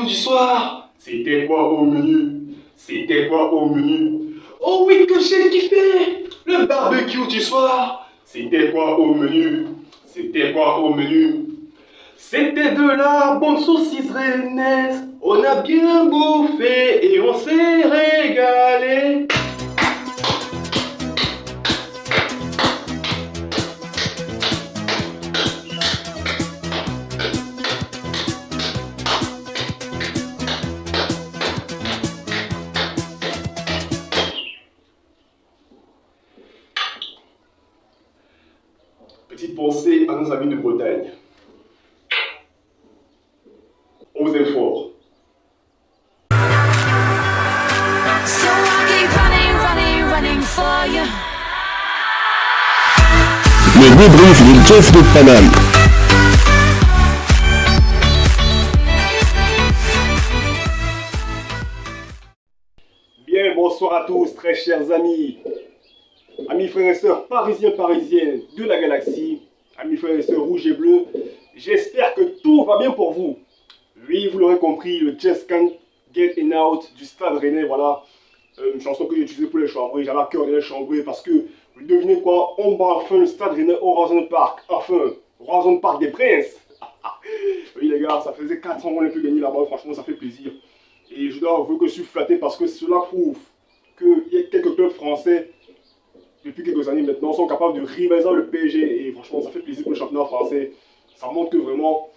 du soir. C'était quoi au menu? C'était quoi au menu? Oh oui, que j'ai kiffé! Le barbecue du soir. C'était quoi au menu? C'était quoi au menu? C'était de la bonne saucisse rennaise. On a bien bouffé et on s'est régalé. Petite pensée à nos amis de Bretagne. On vous aime fort. So I keep running for you. Le débrief du Jazz de Paname. Bien, bonsoir à tous, très chers amis. Amis frères et sœurs parisiennes de la galaxie. Amis frères et sœurs rouges et bleus. J'espère que tout va bien pour vous. Oui, vous l'aurez compris, le Jazz Can't Get Out du Stade Rennais, voilà. Une chanson que j'ai utilisée pour les chambrer. J'avais à cœur de les chambrer parce que, devinez quoi, on bat enfin le Stade Rennais au Horizon Park. Enfin, Horizon Park des Princes. Oui les gars, ça faisait 4 ans qu'on n'a plus gagné là-bas, franchement ça fait plaisir. Et je dois avouer que je suis flatté parce que cela prouve qu'il y a quelques clubs français, depuis quelques années maintenant, sont capables de rivaliser le PSG. Et franchement ça fait plaisir pour le championnat français. Ça montre que vraiment,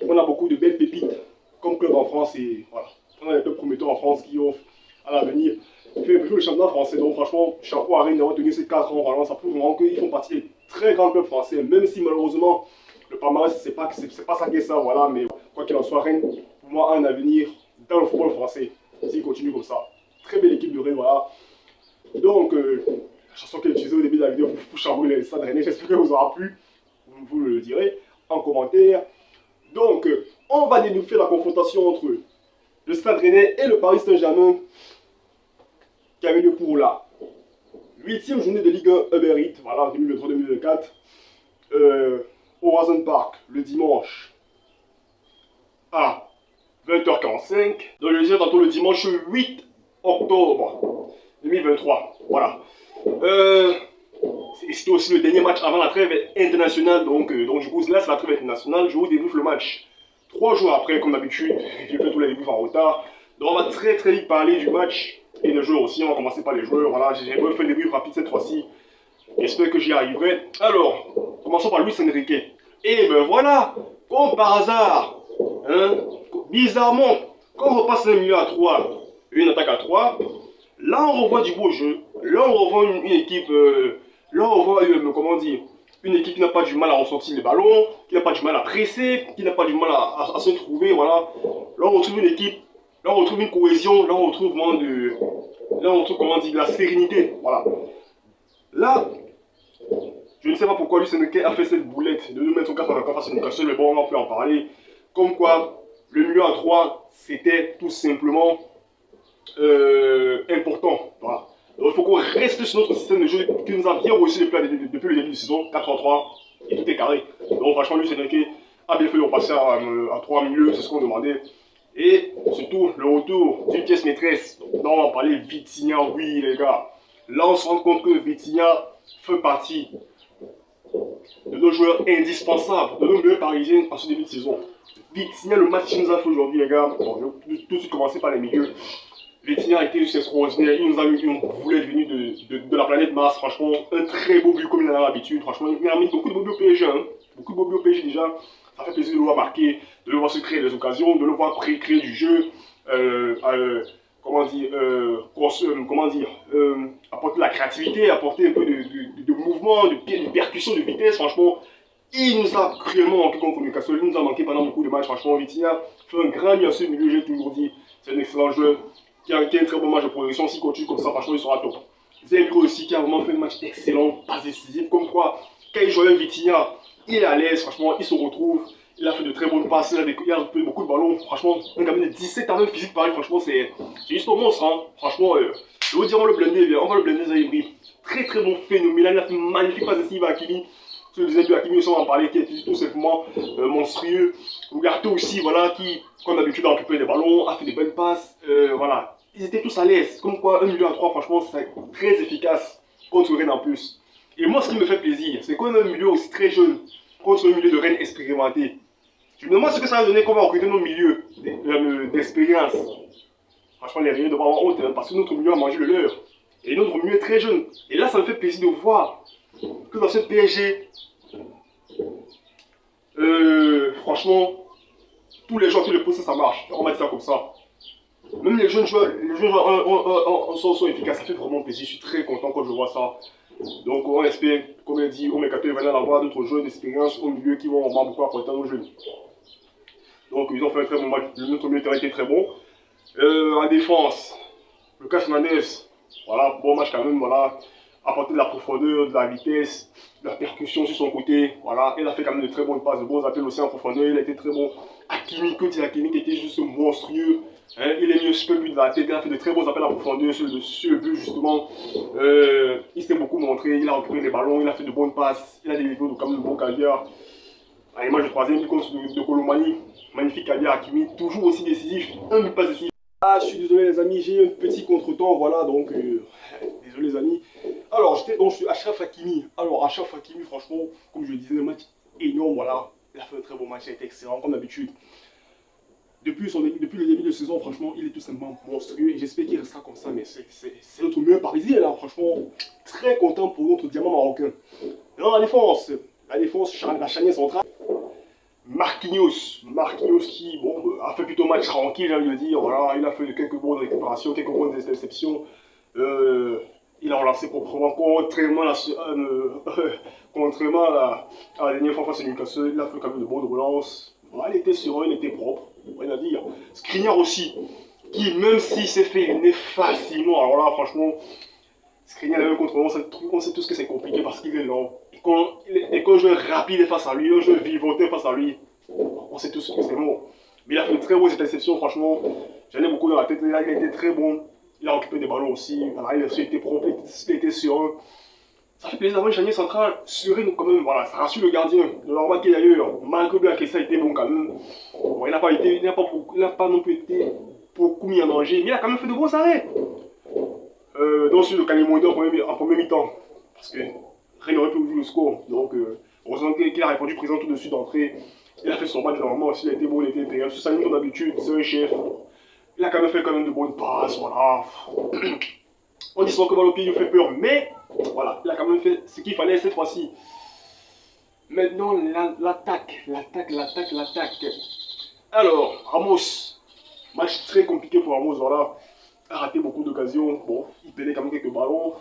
on a beaucoup de belles pépites comme club en France. Et voilà, on a des clubs prometteurs en France qui offrent à l'avenir le championnat français. Donc franchement, chapeau à Rennes d'avoir tenu ces 4 ans. Vraiment, ça prouve vraiment qu'ils font partie des très grands clubs français. Même si malheureusement, le palmarès, c'est pas ça qui est ça, voilà. Mais quoi qu'il en soit, Rennes, pour moi, a un avenir dans le football français. S'il continue comme ça. Très belle équipe de Rennes, voilà. Donc, la chanson qu'elle utilisait au début de la vidéo pour chambrer les stades rennais, j'espère que vous aura plu. Vous le direz en commentaire. Donc, on va débriefer la confrontation entre le Stade Rennais et le Paris Saint-Germain qui avait lieu pour la 8e journée de Ligue 1 Uber Eats, voilà, 2023-2024, au Horizon Park, le dimanche à 20h45. Donc, je disais tantôt le dimanche 8 octobre 2023, voilà. C'était aussi le dernier match avant la trêve internationale, donc du coup, là, c'est la trêve internationale, je vous débriefe le match 3 jours après, comme d'habitude, j'ai fait tous les débriefs en retard. Donc, on va très vite parler du match et des joueurs aussi. On va commencer par les joueurs. Voilà, j'ai fait un débrief rapide cette fois-ci. J'espère que j'y arriverai. Alors, commençons par Luis Enrique. Et ben voilà, comme par hasard, hein, bizarrement, quand on repasse un milieu à 3, une attaque à 3, là on revoit du beau jeu. Là on revoit une équipe, là on voit, comment dire, une équipe qui n'a pas du mal à ressortir les ballons, qui n'a pas du mal à presser, qui n'a pas du mal à se trouver, voilà. Là on retrouve une équipe, là on retrouve une cohésion, là on retrouve vraiment comment dire, de la sérénité, voilà. Là, je ne sais pas pourquoi Luis Enrique a fait cette boulette de nous mettre son 4 face à Newcastle, mais bon, on peut en parler. Comme quoi, le milieu à 3, c'était tout simplement important, voilà. Donc, il faut qu'on reste sur notre système de jeu qui nous a bien reçu depuis le début de la saison, 4-3, et tout est carré. Donc franchement, Luis Enrique a bien fait de repasser à 3 milieux, c'est ce qu'on demandait. Et surtout, le retour d'une pièce maîtresse. Donc, là, on va parler Vitinha, oui les gars. Là, on se rend compte que Vitinha fait partie de nos joueurs indispensables, de nos meilleurs parisiens en ce début de saison. Vitinha, le match qu'il nous a fait aujourd'hui, les gars. Bon, je vais tout de suite commencer par les milieux. Vitinha a été juste extraordinaire. Il nous a eu une boulette venue de la planète Mars. Franchement, un très beau but comme il en a l'habitude. Franchement, il a mis beaucoup de beaux buts au PSG. Hein. Beaucoup de beaux buts au PSG déjà. Ça fait plaisir de le voir marquer, de le voir se créer des occasions, de le voir créer du jeu. Apporter de la créativité, apporter un peu de mouvement, de percussion, de vitesse. Franchement, il nous a cruellement manqué contre Newcastle. Il nous a manqué pendant beaucoup de matchs. Franchement, Vitinha fait un grand mieux à ce milieu. J'ai toujours dit, c'est un excellent joueur. Qui a un très bon match de progression. S'il continue comme ça, franchement, il sera top. Zemiro aussi, qui a vraiment fait un match excellent, pas décisif. Comme quoi, quand il joue avec Vitinha, il est à l'aise, franchement, il se retrouve. Il a fait de très bonnes passes, il a fait beaucoup de ballons. Franchement, un gamin de 17 ans de physique pareil, franchement, c'est juste un monstre. Hein. Franchement, je veux dire, on va le blender, on va le blender, Zaïbri. Très bon phénoménal, il a fait une magnifique passe ici, Bakili. Sur le deuxième but, Hakimi, on en parlait, qui est tout simplement monstrueux. Ugarte aussi, voilà, qui, comme d'habitude, a occupé les ballons, a fait des belles passes. Voilà. Ils étaient tous à l'aise. Comme quoi, 1 milieu à 3, franchement, c'est très efficace contre Rennes en plus. Et moi, ce qui me fait plaisir, c'est qu'on a un milieu aussi très jeune contre un milieu de Rennes expérimenté. Je me demande ce que ça va donner qu'on va recruter nos milieux d'expérience. Franchement, les Rennes doivent avoir honte, hein, parce que notre milieu a mangé le leur. Et notre milieu est très jeune. Et là, ça me fait plaisir de voir que dans ce PSG, franchement, tous les joueurs qui le poussent, ça marche. On va dire ça comme ça. Même les jeunes joueurs sont efficaces. Ça fait vraiment plaisir. Je suis très content quand je vois ça. Donc, on espère, comme il dit, au Mercato, il va y en avoir d'autres joueurs d'expérience au milieu qui vont vraiment beaucoup apporter à nos jeunes. Donc, ils ont fait un très bon match. Notre milieu terrain était très bon. En défense, Lucas Hernandez, voilà, bon match quand même, voilà. Apporter de la profondeur, de la vitesse, de la percussion sur son côté. Voilà, il a fait quand même de très bonnes passes, de bons appels aussi en profondeur. Il a été très bon. Hakimi, que dit Hakimi, qui était juste monstrueux. Hein, il est mis un super but de la tête. Il a fait de très bons appels en profondeur sur le but, justement. Il s'est beaucoup montré. Il a récupéré les ballons. Il a fait de bonnes passes. Il a délivré quand même de bons caviar. À l'image du troisième but contre de Colomani. Magnifique caviar. Hakimi, toujours aussi décisif. Un but pas décisif. Ah, je suis désolé, les amis. J'ai eu un petit contretemps. Voilà, donc. Désolé, les amis. Alors, j'étais donc sur Achraf Hakimi. Alors, Achraf Hakimi, franchement, comme je le disais, le match énorme, voilà. Il a fait un très bon match, il a été excellent, comme d'habitude. Depuis le début de saison, franchement, il est tout simplement monstrueux. Et j'espère qu'il restera comme ça, mais c'est notre meilleur parisien, là. Franchement, très content pour notre diamant marocain. Dans la défense, la charnière centrale. Marquinhos qui, bon, a fait plutôt match tranquille, j'ai envie de dire. Voilà, il a fait quelques bonnes récupérations, quelques bonnes interceptions. Il a relancé proprement, contrairement à la dernière fois face à Newcastle. Il a fait quand même de bonnes relances. Voilà, il était serein, il était propre, rien à dire. Skriniar aussi, qui même s'il s'est fait éliminer facilement, alors là, franchement, Skriniar est contre moi, on sait tous que c'est compliqué parce qu'il est lent. Et quand un joueur rapide est face à lui, un joueur vivoté face à lui, on sait tous que c'est bon. Mais il a fait de très bonnes interceptions, franchement. J'en ai beaucoup dans la tête, il a été très bon. Il a occupé des ballons aussi, voilà, il a aussi été propre, il était serein. Ça fait plaisir d'avoir une charnière centrale sereine quand même, voilà, ça rassure le gardien. De normal qu'il y a d'ailleurs, malgré bien que ça a été bon quand même. Bon, il n'a pas non plus été beaucoup mis en danger, mais il a quand même fait de bons arrêts. Donc sur le Calimoïde en premier mi-temps, parce que rien n'aurait pu ouvrir le score. Donc heureusement qu'il a répondu présent tout de suite d'entrée. Il a fait son match normalement aussi, il a été bon, il a été impérial. Sur sa ligne comme d'habitude, c'est un chef. Il a quand même fait de bonnes passes, voilà. On dit souvent que Valopie nous fait peur, mais voilà, il a quand même fait ce qu'il fallait cette fois-ci. Maintenant, l'attaque. Alors, Ramos, match très compliqué pour Ramos, voilà. Il a raté beaucoup d'occasions, bon, il perdait quand même quelques ballons.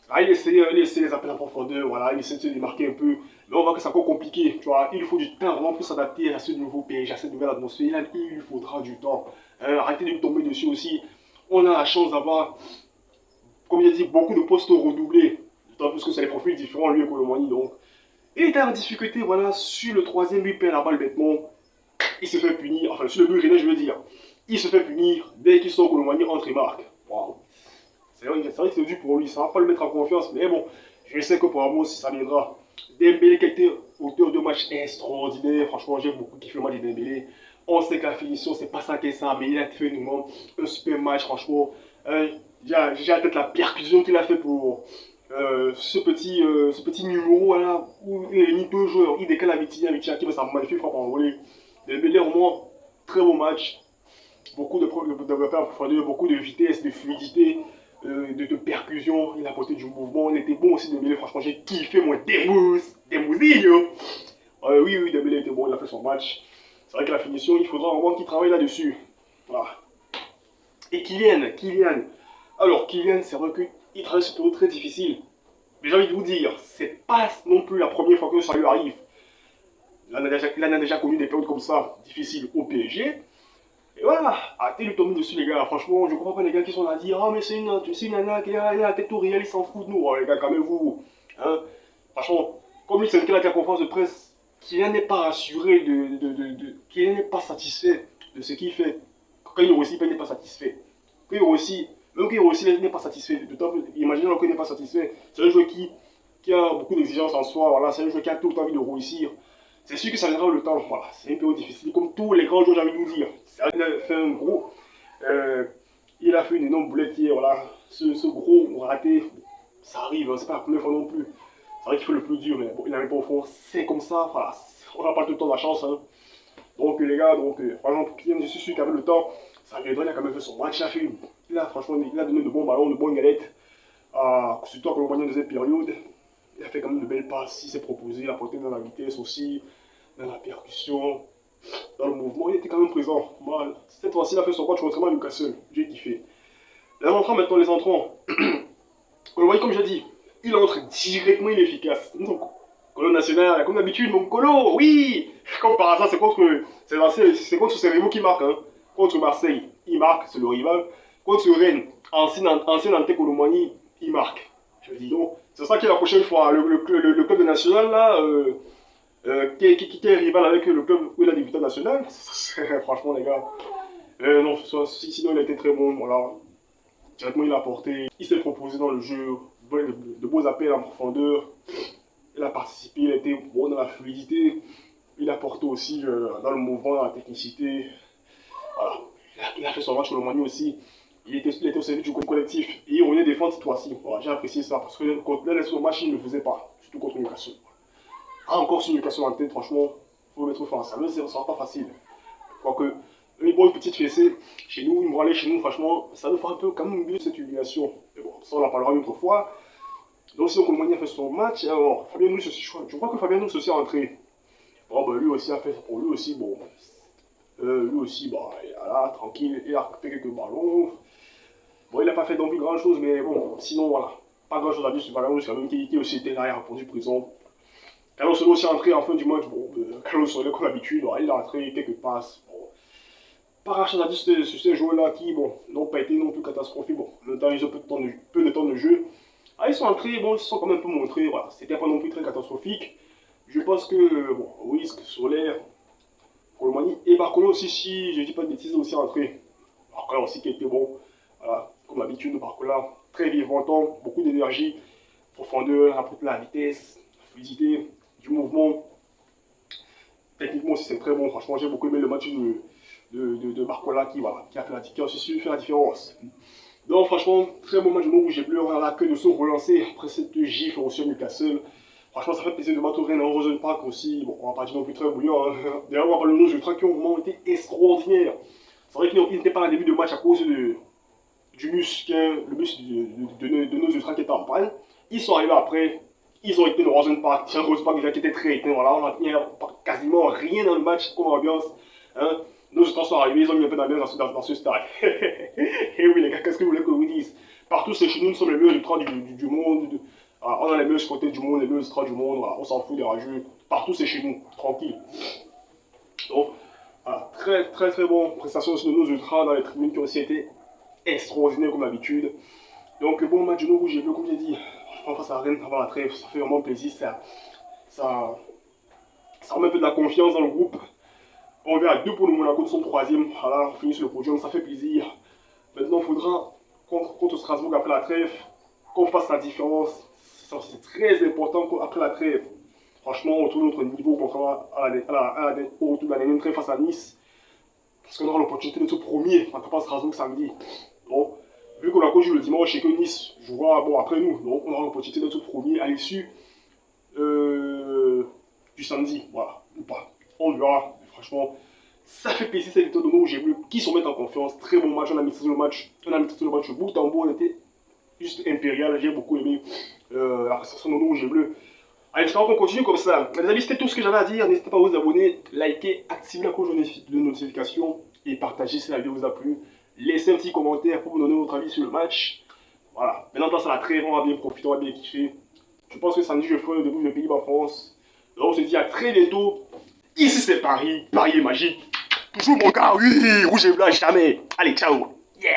Ah, il essayait les appels en profondeur, voilà, il essayait de se démarquer un peu. Mais on voit que c'est encore compliqué, tu vois. Il lui faut du temps vraiment pour s'adapter à ce nouveau PSG, à cette nouvelle atmosphère. Il lui faudra du temps. Arrêtez de lui tomber dessus aussi. On a la chance d'avoir, comme il a dit, beaucoup de postes redoublés. D'autant plus que c'est des profils différents, lui et Colomani. Donc, il était en difficulté, voilà, sur le troisième, lui perd la balle bêtement. Il se fait punir, enfin, sur le but René, je veux dire. Il se fait punir dès qu'il sort Colomani entre et marque. Waouh. C'est vrai que c'est dur pour lui, ça va pas le mettre en confiance, mais bon, je sais que pour Ramos, ça viendra. Dembélé qui a été auteur de match extraordinaire, franchement j'ai beaucoup kiffé le match de Dembélé. On sait que la finition c'est pas ça qu'est ça, mais il a fait un super match, franchement. J'ai en tête la percussion qu'il a fait pour ce petit numéro là, où il est mis deux joueurs, il décale avec Vitinha qui met sa magnifique frappe en volée. Dembélé vraiment très beau match, beaucoup de développeurs en profondeur, beaucoup de vitesse, de fluidité. De percussion, il a apporté du mouvement, il était bon aussi Dembélé, franchement j'ai kiffé mon Dembouzinho. Oui, Dembélé était bon, il a fait son match. C'est vrai que la finition, il faudra vraiment qu'il travaille là-dessus. Voilà. Et Kylian. Alors Kylian, c'est vrai qu'il travaille sur une période très difficile. Mais j'ai envie de vous dire, c'est pas non plus la première fois que ça lui arrive. Il en a déjà connu des périodes comme ça, difficiles au PSG. Et voilà, arrêtez de tomber dessus les gars, franchement, je comprends pas les gars qui sont là à dire « Ah mais c'est une nana qui a la tête au réel, ils s'en foutent de nous. » Oh les gars, calmez-vous. Hein? Franchement, comme il s'est indiqué à la conférence de presse, Kylian n'est pas rassuré Kylian n'est pas satisfait de ce qu'il fait. Quand il réussit, il n'est pas satisfait. Quand il réussit, même quand il réussit, il n'est pas satisfait. Imaginez qu'il n'est pas satisfait. C'est un joueur qui qui a beaucoup d'exigences en soi. Voilà, c'est un joueur qui a tout le temps envie de réussir. C'est sûr que ça viendra le temps. Voilà, c'est un peu difficile, comme tous les grands joueurs, j'ai envie de vous dire. Il a fait un gros. Il a fait une énorme boulette hier. Voilà, ce gros raté, ça arrive, hein, c'est pas la première fois non plus. C'est vrai qu'il fait le plus dur, mais bon, il n'avait pas au fond. C'est comme ça, voilà, on n'a pas tout le temps de la chance. Hein. Donc les gars, franchement, pour Kylian, je suis sûr qu'avec le temps, ça viendra. Il a quand même fait son match. Franchement, il a donné de bons ballons, de bonnes galettes. Surtout à Colombanie en deuxième période. Il a fait quand même de belles passes. Il s'est proposé, il a porté dans la vitesse aussi, dans la percussion, dans le mouvement. Il était quand même présent. Moi, cette fois-ci, il a fait son match contrairement à Newcastle. J'ai kiffé. Là, entrant maintenant les entrants. Colombanie, comme j'ai dit, il entre directement, il est efficace. Donc, Colo national, comme d'habitude, mon Colo, oui. Comme par hasard, c'est contre ses rivaux qui marque. Hein. Contre Marseille, il marque, c'est le rival. Contre Rennes, ancien Ante Colomani, il marque. Je dis donc, c'est ça qui est la prochaine fois. Le club de national, là, qui est rival avec le club où il a débuté national. Franchement, les gars. Non, sinon, il a été très bon. Voilà. Directement, il a apporté. Il s'est proposé dans le jeu. De beaux appels en profondeur. Il a participé, il a été bon dans la fluidité. Il a apporté aussi dans le mouvement, dans la technicité. Voilà. Il a fait son match au Lomani aussi. Il était au service du collectif. Et il revenait défendre cette fois-ci. Voilà, j'ai apprécié ça. Parce que contre le match, il ne le faisait pas. Surtout contre Newcastle. Encore sur Newcastle en tête, franchement, il faut mettre face. Ça ne sera pas facile. Quoique, une bonne petite fessée chez nous, une branlée chez nous, franchement, ça nous fera un peu quand même mieux cette humiliation. Mais bon, ça on en parlera une autre fois. Donc, si Colomani a fait son match, alors, Fabien Ruiz aussi, je crois que Fabien Ruiz aussi est entré. Bon, bah, lui aussi a fait pour lui aussi, bon. Lui aussi, bah, il est là, tranquille, il a fait quelques ballons. Bon, il n'a pas fait non plus grand chose, mais bon, sinon, voilà. Pas grand chose à dire sur Fabien Ruiz, quand même, qui aussi était là, il a répondu présent. Carlos Soler aussi est entré en fin du match, bon, Carlos Soler, comme d'habitude, il a entré quelques passes. Bon. Pas grand chose à dire sur ces joueurs-là qui, bon, n'ont pas été non plus catastrophiques. Bon, en même temps, ils ont peu de temps de jeu. Ils sont entrés, bon, ils se sont quand même un peu montrés, voilà, c'était pas non plus très catastrophique. Je pense que, bon, Ruiz, Soler, Colomani et Barcola aussi, si je dis pas de bêtises, aussi entré. Barcola aussi qui était bon, voilà, comme d'habitude, Barcola, très vivantant, beaucoup d'énergie, profondeur, la vitesse, la fluidité, du mouvement. Techniquement aussi, c'est très bon, franchement, j'ai beaucoup aimé le match de Barcola qui a fait la différence. Donc franchement, très bon match de nous, j'ai pleuré à la queue de se relancer après cette gifle au sur Newcastle. Franchement, ça fait plaisir de battre Rennes en Rosen Park aussi. Bon, on va pas dire non plus très bouillant. Hein. D'ailleurs, on va parler de nos ultras qui ont vraiment été extraordinaires. C'est vrai qu'ils n'étaient pas en début de match à cause du bus, le bus de nos ultras qui était en panne. Ils sont arrivés après, ils ont été dans Rosen Park. C'est un Rosen Park déjà qui était très éteint. Voilà, on a quasiment rien dans le match comme ambiance. Hein. Nos ultras sont arrivés, ils ont mis un peu d'ambiance dans ce stade. Et oui les gars, qu'est-ce que vous voulez que je vous dise? Partout c'est chez nous, nous sommes les meilleurs ultras du monde. Voilà, on a les meilleurs côtés du monde, les meilleurs ultras du monde, voilà, on s'en fout des rageux. Partout c'est chez nous, tranquille. Donc, voilà, très bon prestation de nos ultras dans les tribunes qui ont aussi été extraordinaires comme d'habitude. Donc bon match de nous rouges et bleus, comme j'ai dit, franchement face à Rennes avant la trêve, ça fait vraiment plaisir, ça remet un peu de la confiance dans le groupe. On revient à 2 pour le Monaco, nous sommes 3e. Voilà, on finit sur le podium, ça fait plaisir. Maintenant, il faudra, contre Strasbourg après la trêve, qu'on fasse la différence. C'est très important après la trêve. Franchement, on retrouve notre niveau au retour de la dernière trêve face à Nice. Parce qu'on aura l'opportunité d'être premier en tapant Strasbourg samedi. Donc, vu qu'on a joué le dimanche et que Nice jouera après nous, donc on aura l'opportunité d'être premier à l'issue du samedi. Voilà, ou pas. On verra. Franchement, ça fait plaisir cette victoire de nous, j'ai vu qui se mettent en confiance. Très bon match, on a mis le match. On a mis le match bout en bout, on était juste impérial. J'ai beaucoup aimé la prestation de nous, j'ai bleu. Allez, j'espère qu'on continue comme ça. Les amis, c'était tout ce que j'avais à dire. N'hésitez pas à vous abonner, liker, activer la cloche de notification et partager si la vidéo vous a plu. Laissez un petit commentaire pour vous donner votre avis sur le match. Voilà, maintenant place à la trêve, on va bien profiter, on va bien kiffer. Je pense que samedi je ferai le début de Pays-Bas France. Donc on se dit à très bientôt. Ici c'est Paris, Paris est magique. Toujours mon gars, oui, rouge et blanc jamais. Allez, ciao. Yeah.